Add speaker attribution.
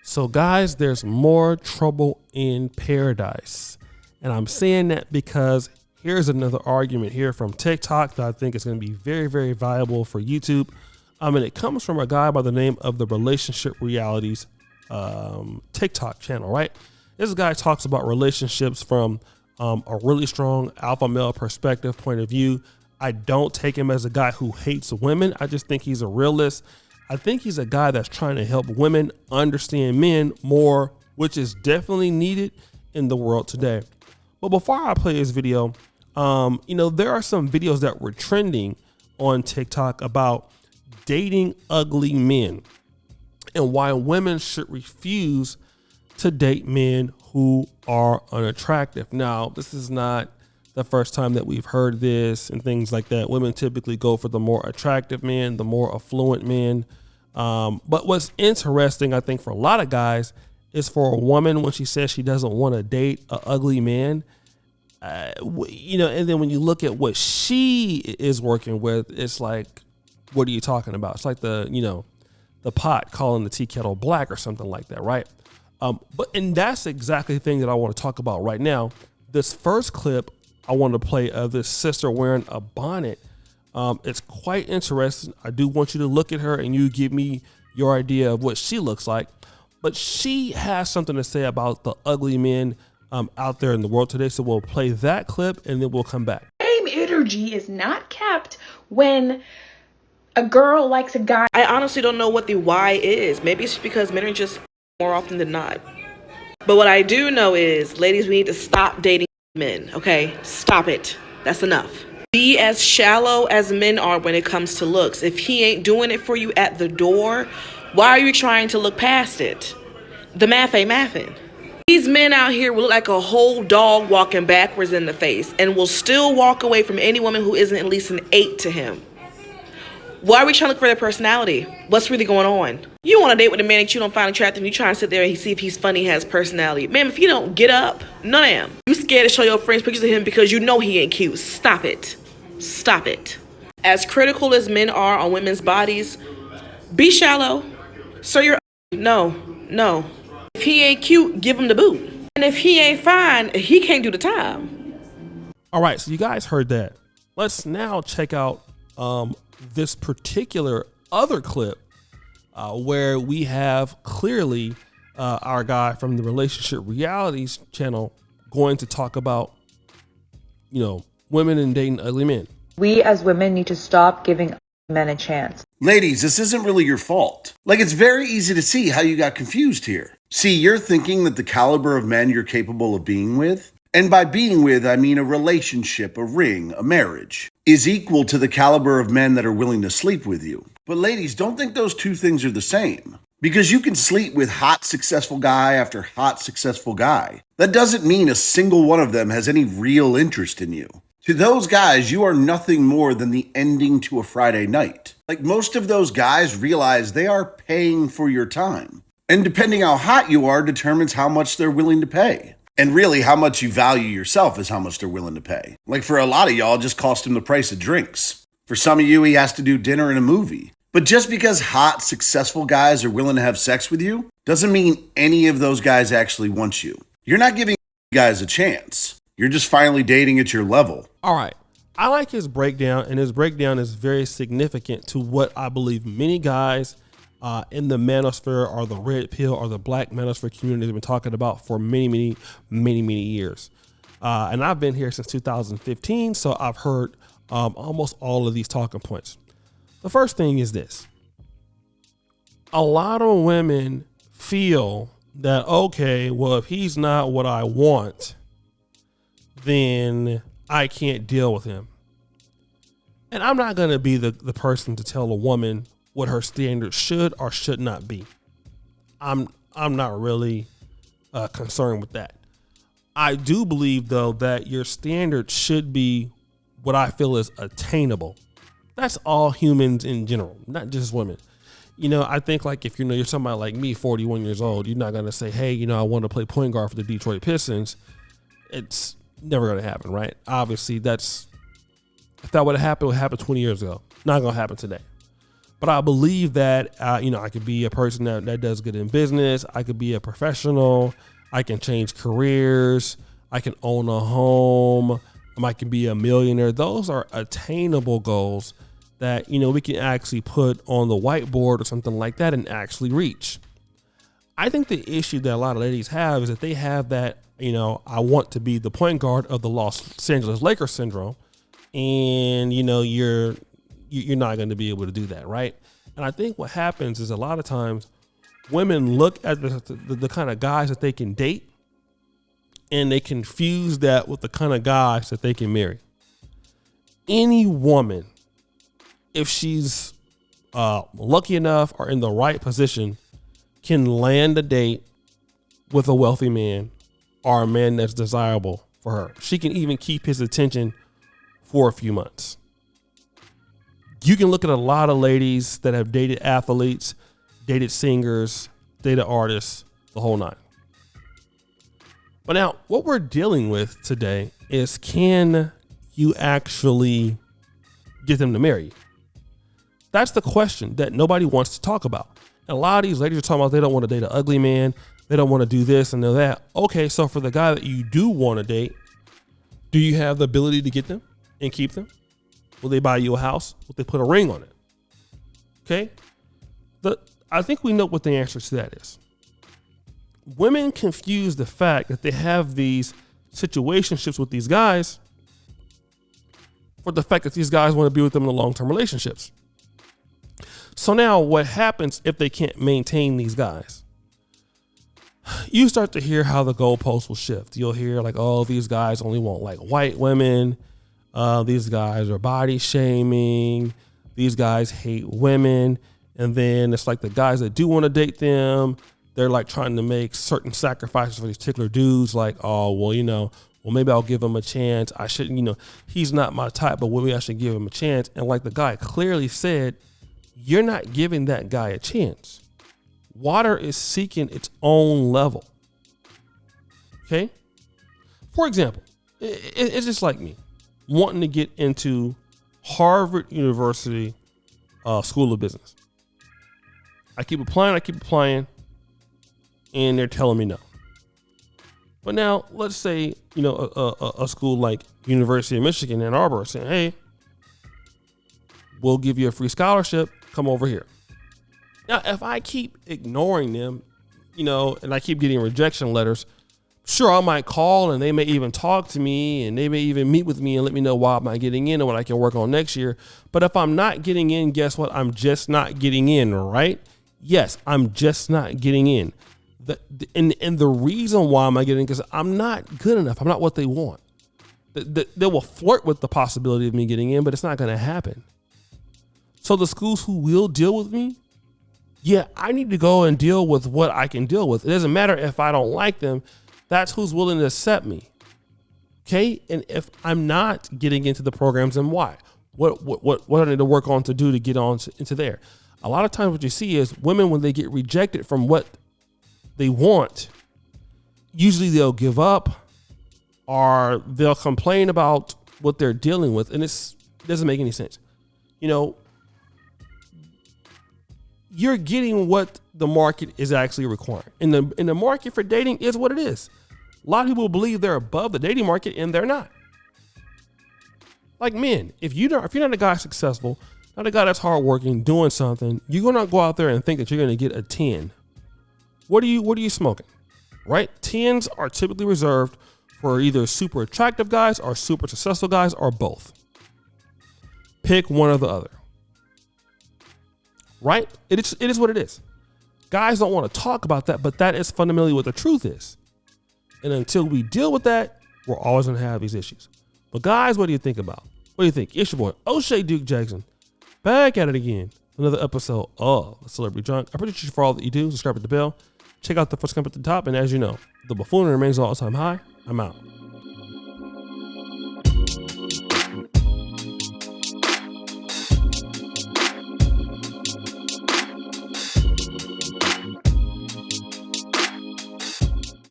Speaker 1: So guys, there's more trouble in paradise. And I'm saying that because here's another argument here from TikTok that I think is going to be very, very valuable for YouTube. And it comes from a guy by the name of the Relationship Realities TikTok channel, right? This guy talks about relationships from a really strong alpha male perspective point of view. I don't take him as a guy who hates women. I just think he's a realist. I think he's a guy that's trying to help women understand men more, which is definitely needed in the world today. But before I play this video, there are some videos that were trending on TikTok about dating ugly men and why women should refuse to date men who are unattractive. Now, this is not the first time that we've heard this and things like that. Women typically go for the more attractive men, the more affluent men. But what's interesting, I think, for a lot of guys is for a woman when she says she doesn't want to date an ugly man, and then when you look at what she is working with, it's like, what are you talking about? It's like the pot calling the tea kettle black or something like that, right? And that's exactly the thing that I want to talk about right now. This first clip I want to play of this sister wearing a bonnet. It's quite interesting. I do want you to look at her and you give me your idea of what she looks like. But she has something to say about the ugly men out there in the world today. So we'll play that clip and then we'll come back.
Speaker 2: Same energy is not kept when a girl likes a guy.
Speaker 3: I honestly don't know what the why is. Maybe it's because men are just more often than not. But what I do know is, ladies, we need to stop dating men, okay? Stop it. That's enough. Be as shallow as men are when it comes to looks. If he ain't doing it for you at the door, why are you trying to look past it? The math ain't mathin'. These men out here will look like a whole dog walking backwards in the face and will still walk away from any woman who isn't at least an 8 to him. Why are we trying to look for their personality? What's really going on? You want to date with a man that you don't find attractive and you try to sit there and see if he's funny, has personality. Ma'am, if you don't get up, none of them. You scared to show your friends pictures of him because you know he ain't cute. Stop it. Stop it. As critical as men are on women's bodies, be shallow. So you're no. If he ain't cute, give him the boot. And if he ain't fine, he can't do the time.
Speaker 1: All right, so you guys heard that. Let's now check out this particular other clip where we have clearly our guy from the Relationship Realities channel going to talk about, women and dating ugly men.
Speaker 4: We as women need to stop giving men a chance.
Speaker 5: Ladies, this isn't really your fault. It's very easy to see how you got confused here. See, you're thinking that the caliber of men you're capable of being with, and by being with, I mean a relationship, a ring, a marriage, is equal to the caliber of men that are willing to sleep with you. But ladies, don't think those two things are the same. Because you can sleep with hot, successful guy after hot, successful guy. That doesn't mean a single one of them has any real interest in you. To those guys, you are nothing more than the ending to a Friday night. Most of those guys realize they are paying for your time. And depending how hot you are determines how much they're willing to pay. And really, how much you value yourself is how much they're willing to pay. For a lot of y'all, it just cost him the price of drinks. For some of you, he has to do dinner and a movie. But just because hot, successful guys are willing to have sex with you, doesn't mean any of those guys actually want you. You're not giving guys a chance. You're just finally dating at your level.
Speaker 1: All right. I like his breakdown, and his breakdown is very significant to what I believe many guys in the manosphere or the red pill or the black manosphere community have been talking about for many years. And I've been here since 2015, so I've heard almost all of these talking points. The first thing is this. A lot of women feel that, okay, well, if he's not what I want, then I can't deal with him. And I'm not going to be the person to tell a woman what her standards should or should not be. I'm not really concerned with that. I do believe, though, that your standard should be what I feel is attainable. That's all humans in general, not just women. I think if you're somebody like me, 41 years old, you're not going to say, hey, I want to play point guard for the Detroit Pistons. It's never going to happen, right? Obviously, if that would have happened, it would happen 20 years ago. Not going to happen today. But I believe that, I could be a person that does good in business. I could be a professional. I can change careers. I can own a home. I can be a millionaire. Those are attainable goals that, we can actually put on the whiteboard or something like that and actually reach. I think the issue that a lot of ladies have is that they have that, I want to be the point guard of the Los Angeles Lakers syndrome. And, you're not going to be able to do that. Right. And I think what happens is a lot of times women look at the kind of guys that they can date, and they confuse that with the kind of guys that they can marry. Any woman, if she's lucky enough or in the right position, can land a date with a wealthy man or a man that's desirable for her. She can even keep his attention for a few months. You can look at a lot of ladies that have dated athletes, dated singers, dated artists, the whole nine. But now what we're dealing with today is, can you actually get them to marry you? That's the question that nobody wants to talk about. And a lot of these ladies are talking about they don't want to date an ugly man. They don't want to do this and do that. Okay, so for the guy that you do want to date, do you have the ability to get them and keep them? Will they buy you a house? Will they put a ring on it? Okay. I think we know what the answer to that is. Women confuse the fact that they have these situationships with these guys for the fact that these guys want to be with them in the long-term relationships. So now what happens if they can't maintain these guys? You start to hear how the goalposts will shift. You'll hear like, oh, these guys only want like white women. These guys are body shaming. These guys hate women. And then it's like the guys that do want to date them, they're like trying to make certain sacrifices for these particular dudes. Like, oh, well, maybe I'll give him a chance. I shouldn't, he's not my type, but maybe I should give him a chance. And like the guy clearly said, you're not giving that guy a chance. Water is seeking its own level. Okay. For example, it's just like me wanting to get into Harvard University School of Business. I keep applying, and they're telling me no. But now let's say, a school like University of Michigan, Ann Arbor, saying, hey, we'll give you a free scholarship. Come over here. Now, if I keep ignoring them, and I keep getting rejection letters, sure, I might call and they may even talk to me and they may even meet with me and let me know why I'm not getting in and what I can work on next year. But if I'm not getting in, guess what? I'm just not getting in, right? Yes, I'm just not getting in. And the reason why I'm not getting in is because I'm not good enough. I'm not what they want. They will flirt with the possibility of me getting in, but it's not going to happen. So the schools who will deal with me, yeah, I need to go and deal with what I can deal with. It doesn't matter if I don't like them. That's who's willing to accept me. Okay. And if I'm not getting into the programs, then why? What I need to work on to do to get on into there? A lot of times what you see is women, when they get rejected from what they want, usually they'll give up or they'll complain about what they're dealing with. And it doesn't make any sense. You're getting what the market is actually requiring. And the market for dating is what it is. A lot of people believe they're above the dating market, and they're not. Like men, if you're not a guy successful, not a guy that's hardworking, doing something, you're gonna go out there and think that you're gonna get a 10. What are you smoking? Right? 10s are typically reserved for either super attractive guys or super successful guys or both. Pick one or the other. Right? It is what it is. Guys don't want to talk about that, but that is fundamentally what the truth is. And until we deal with that, we're always going to have these issues. But guys, what do you think about? What do you think? It's your boy, O'Shea Duke Jackson, back at it again. Another episode of The Celebrity Drunk. I appreciate you for all that you do. Subscribe to the bell. Check out the first comment at the top. And as you know, the buffoonery remains all time high. I'm out.